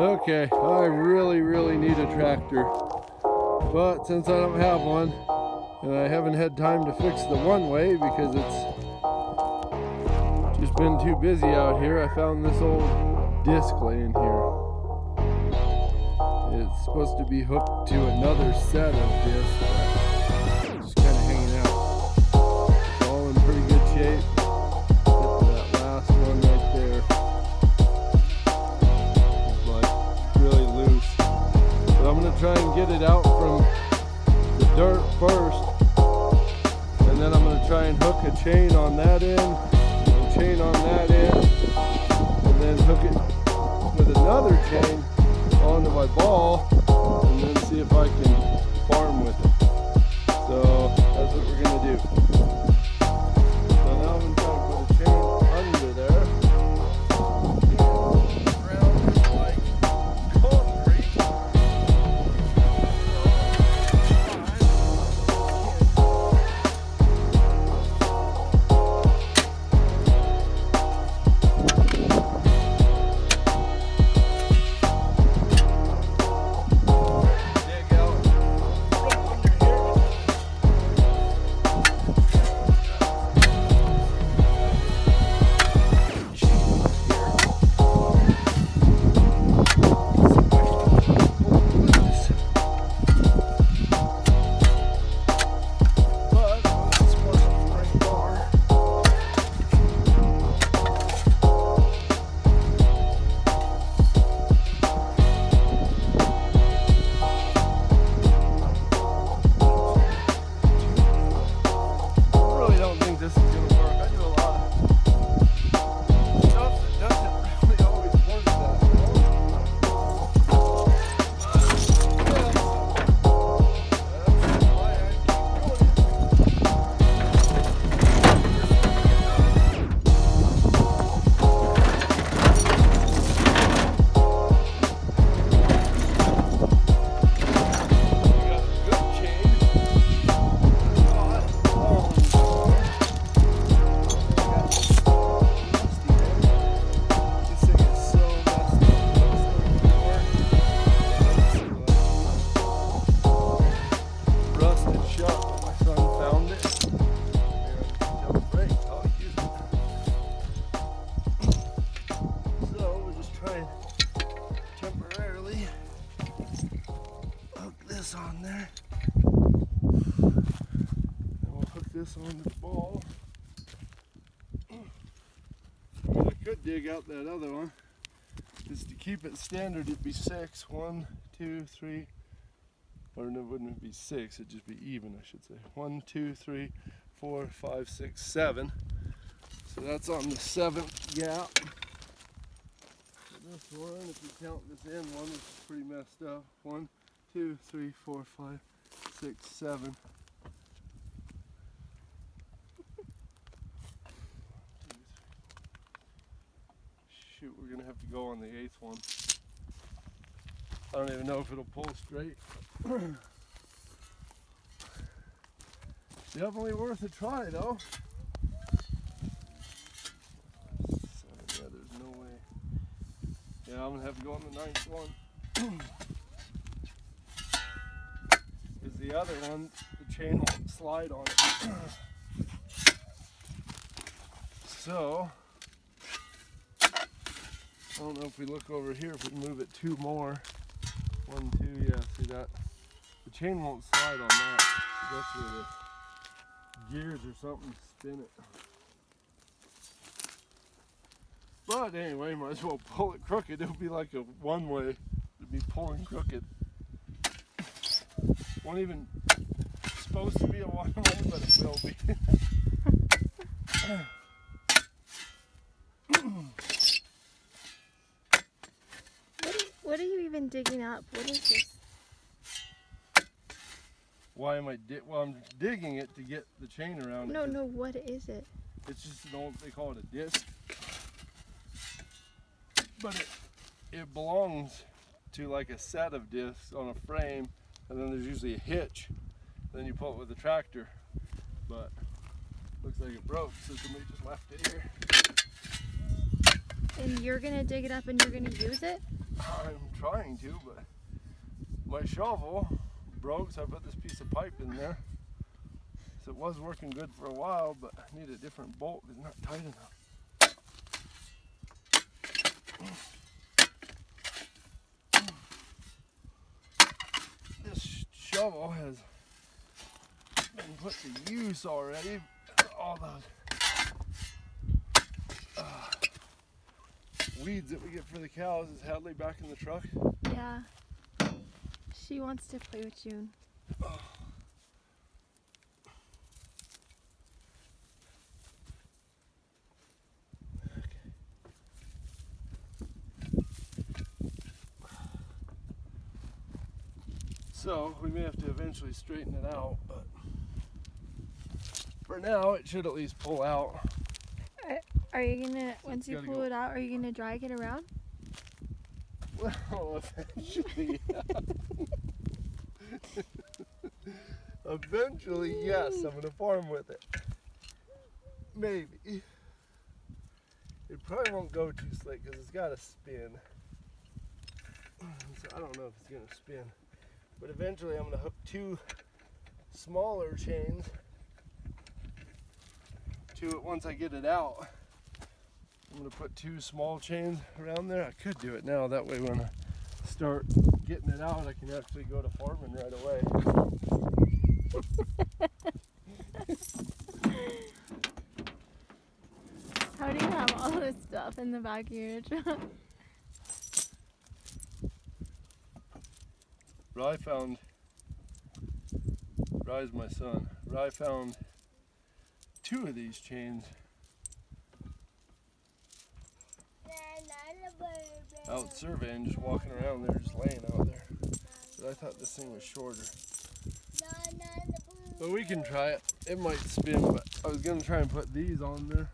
Okay, I really need a tractor, but since I don't have one and I haven't had time to fix the one-way because it's just been too busy out here, I found this old disc laying here. It's supposed to be hooked to another set of discs, but it's just kind of hanging out. It's all in pretty good shape, except for that last one right there. It's like really loose. But I'm going to try and get it out from the dirt first, and then I'm going to try and hook a chain on that end, a chain on that end, and then hook it with another chain onto my ball, and then see if I can farm with it. So that's what we're gonna do. So now I'm gonna try and put a chain under there. And ground is like concrete. This is gonna work. I do a lot of stuff that doesn't really always work that well. That's why I keep doing it. We got a good chain. Temporarily hook this on there, and we'll hook this onto the ball. I mean, I could dig out that other one. Just to keep it standard, it'd be 6. 1, 2, 3, or no, it wouldn't be 6, it'd just be even, I should say. 1, 2, 3, 4, 5, 6, 7. So that's on the 7th gap. This one, if you count this end one, which is pretty messed up. 1, 2, 3, 4, 5, 6, 7. Shoot, we're gonna have to go on the 8th one. I don't even know if it'll pull straight. Definitely worth a try though. Yeah, there's no way. Yeah, I'm gonna have to go on the 9th one. Because the other one, the chain won't slide on it. So, I don't know if we look over here, if we move it 2 more. 1, 2, yeah, see that? The chain won't slide on that. That's where the gears or something spin it. But anyway, might as well pull it crooked. It'll be like a one-way. It'll be pulling crooked. Won't even supposed to be a one-way, but it will be. What are you even digging up? What is this? Why am I well, I'm digging it to get the chain around it. No, what is it? It's just an old, they call it a disc. But it belongs to like a set of discs on a frame, and then there's usually a hitch. Then you pull it with a tractor. But looks like it broke, so somebody just left it here. And you're gonna dig it up and you're gonna use it? I'm trying to, but my shovel broke, so I put this piece of pipe in there. So it was working good for a while, but I need a different bolt because it's not tight enough. This shovel has been put to use already. All those weeds that we get for the cows. Is Hadley back in the truck? Yeah. She wants to play with June. Oh. So we may have to eventually straighten it out, but for now it should at least pull out. Are you gonna, So once you pull it out, are you gonna drag it around? Well, eventually, eventually, yes, I'm gonna farm with it. Maybe. It probably won't go too slick because it's got to spin. So I don't know if it's gonna spin. But eventually I'm going to hook two smaller chains to it once I get it out. I'm going to put two small chains around there. I could do it now. That way when I start getting it out, I can actually go to farming right away. How do you have all this stuff in the back of your truck? Rye's my son. Rye found two of these chains out surveying, just walking around there, just laying out there. But I thought this thing was shorter. But we can try it. It might spin, but I was gonna try and put these on there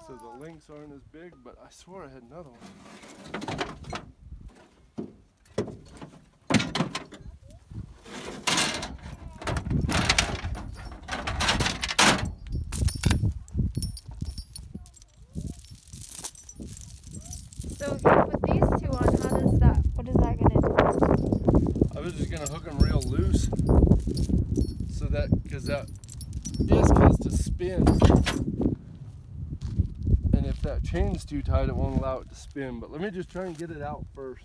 so the links aren't as big, but I swore I had another one. So if you put these two on, what is that gonna do? I was just gonna hook them real loose so that, because that disc has to spin, and if that chain's too tight it won't allow it to spin. But let me just try and get it out first,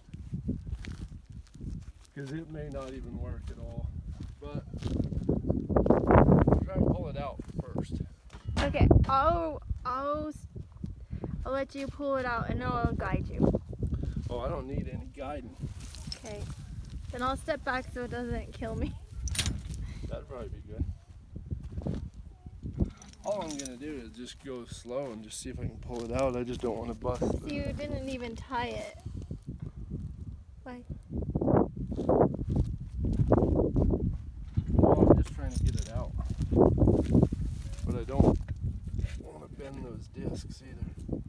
because it may not even work at all, but I'll try and pull it out first. Okay, I'll let you pull it out and I'll guide you. Oh, I don't need any guiding. Okay. Then I'll step back so it doesn't kill me. That'd probably be good. All I'm gonna do is just go slow and just see if I can pull it out. I just don't want to bust. So you didn't even tie it. Why? Well, I'm just trying to get it out. But I don't want to bend those discs either.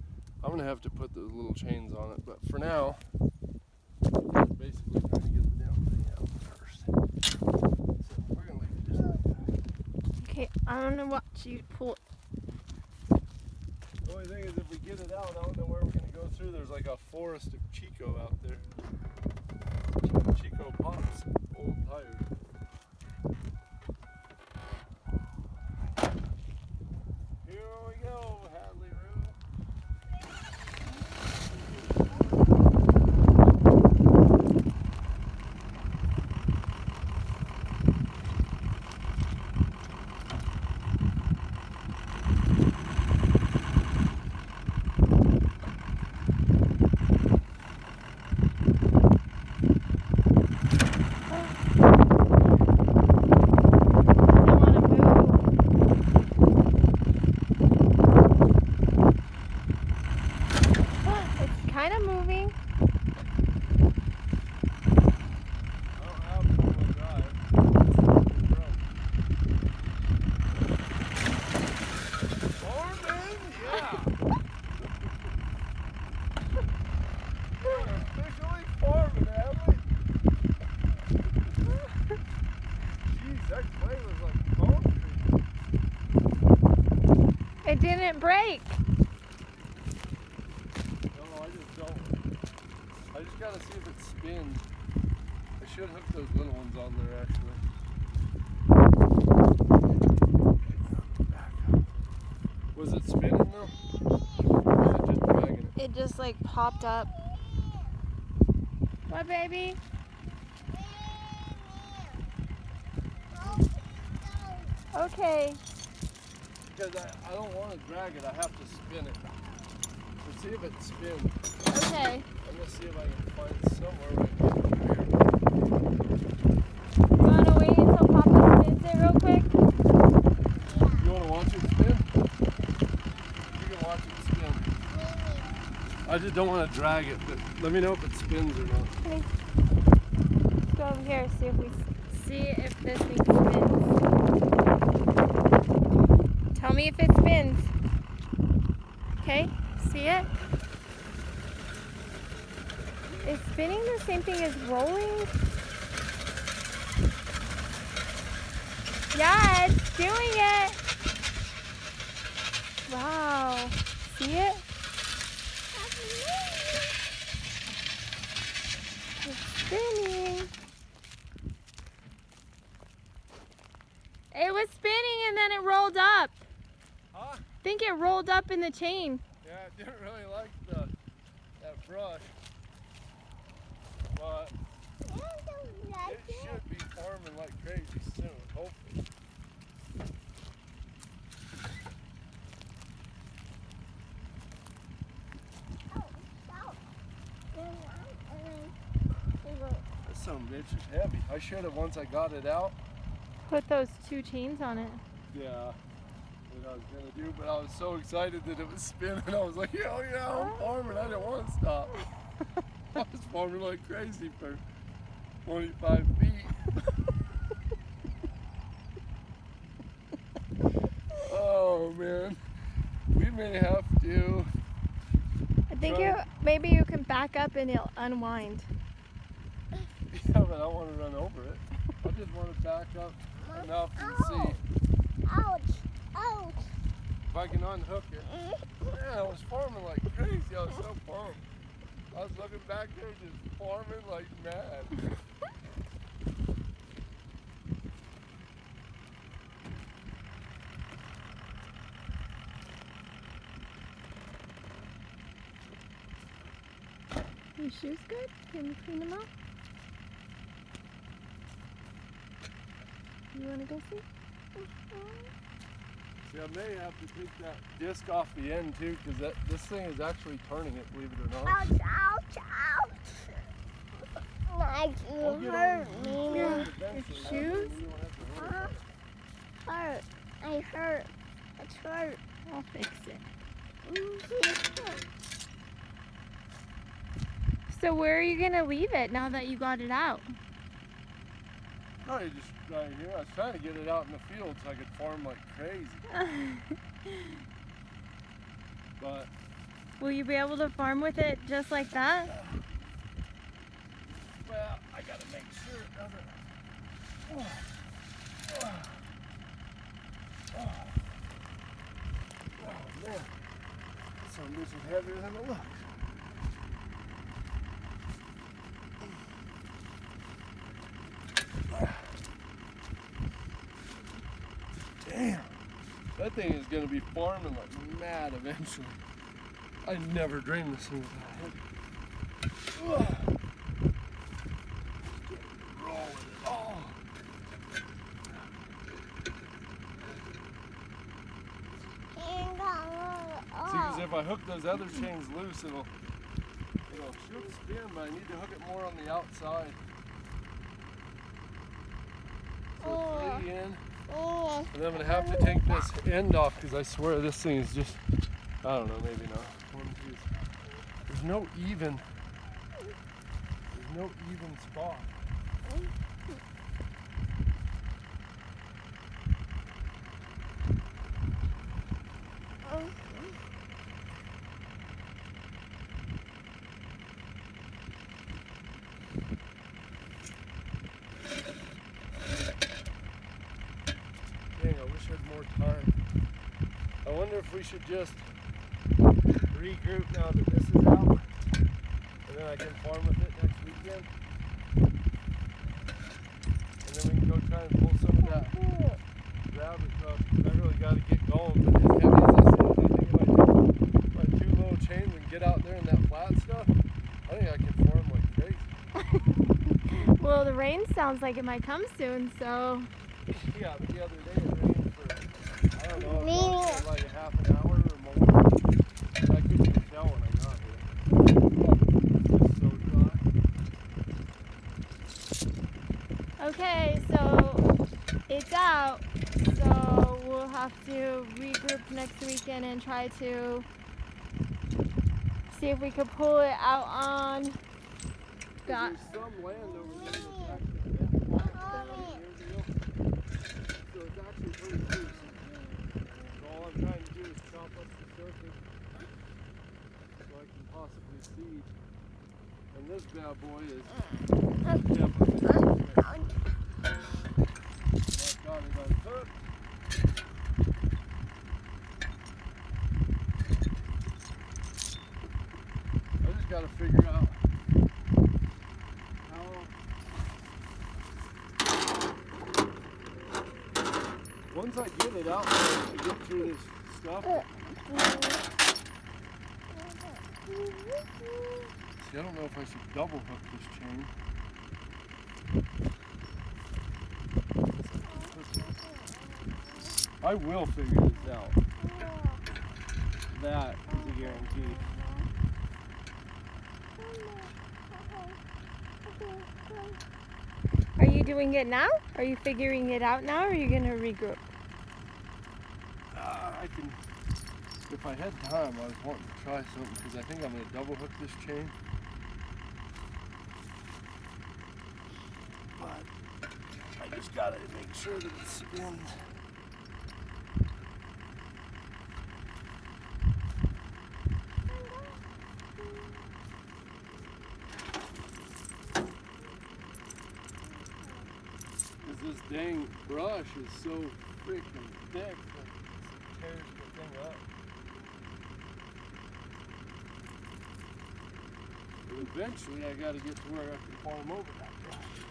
I'm going to have to put those little chains on it, but for now, I'm basically trying to get the damn thing out first. So we're going to leave it just like that. Okay, I'm going to watch you pull it. The only thing is if we get it out, I don't know where we're going to go through. There's like a forest of Chico out there. Chico Pops, old tires. Here we go, Hadley Roo. It didn't break. No, I just don't. just gotta see if it spins. I should hook those little ones on there actually. Was it spinning though? Or was it just dragging it? It just like popped up. What, baby? Okay. Because I don't want to drag it, I have to spin it. Let's see if it spins. Okay. I'm going to see if I can find somewhere we can get through here. You want to wait until Papa spins it real quick? You want to watch it spin? You can watch it spin. I just don't want to drag it, but let me know if it spins or not. Okay. Let's go over here and see if this thing spins. Tell me if it spins. Okay, see it? Is spinning the same thing as rolling? Yeah, it's doing it. Wow. See it? It's spinning. It was spinning and then it rolled up. Huh? I think it rolled up in the chain. Yeah, I didn't really like that brush, but it should be farming like crazy soon, hopefully. This son of a bitch is heavy. I should have, once I got it out. Put those 2 chains on it. Yeah, what I was gonna do, but I was so excited that it was spinning. I was like, hell yeah, I'm farming. I didn't want to stop. I was farming like crazy for 25 feet. Oh man, we may have to. I think maybe you can back up and it'll unwind. Yeah, but I don't want to run over it. I just want to back up enough and see. Ouch! Ouch! If I can unhook it. Man, I was farming like crazy. I was so pumped. I was looking back there just farming like mad. Your shoes good? Can you clean them up? You want to go see? See, I may have to take that disc off the end too, because this thing is actually turning it, believe it or not. Ouch! Ouch! Ouch! Like you hurt me. Your shoes? Hurt. I hurt. It's hurt. I'll fix it. So where are you going to leave it now that you got it out? No, you just right here. I was trying to get it out in the field so I could farm like crazy. But Will you be able to farm with it just like that? well, I gotta make sure it doesn't. Oh man, this one is heavier than it looks. Damn, that thing is gonna be farming like mad eventually. I never dreamed this thing was that heavy. Rolling it all. See, because if I hook those other chains loose, it'll should spin, but I need to hook it more on the outside. So 3 in, and then I'm gonna have to take this end off because I swear this thing is just, I don't know, maybe not. 1, 2. There's no even spot. Dang, I wish I had more time. I wonder if we should just regroup now that this is out And then I can farm with it next weekend. And then we can go try and pull some of that rabbit brush. I really got to get going. But as heavy as this is, I think if I take my 2 little chains and get out there in that flat stuff, I think I can farm like crazy. Well, the rain sounds like it might come soon, so. Yeah, but the other day it rained for, I don't know, Me. for like a half an hour or more. And I couldn't even tell when I got here. It's so dry. Okay, so it's out. So we'll have to regroup next weekend and try to see if we could pull it out on that. There's some land over there that's actually been farmed down years ago. So it's actually pretty loose. So all I'm trying to do is chop up the surface so I can possibly seed. And this bad boy is definitely I've got it unhooked. I just got to figure out how once I get it out there to get through this stuff. See, I don't know if I should double hook this chain. I will figure this out. That is a guarantee. Are you doing it now? Are you figuring it out now, or are you gonna regroup? I can, if I had time, I was wanting to try something because I think I'm going to double hook this chain. But I just got to make sure that it spins. Because this dang brush is so freaking thick that it tears the thing up. But eventually I got to get to where I can farm over that brush.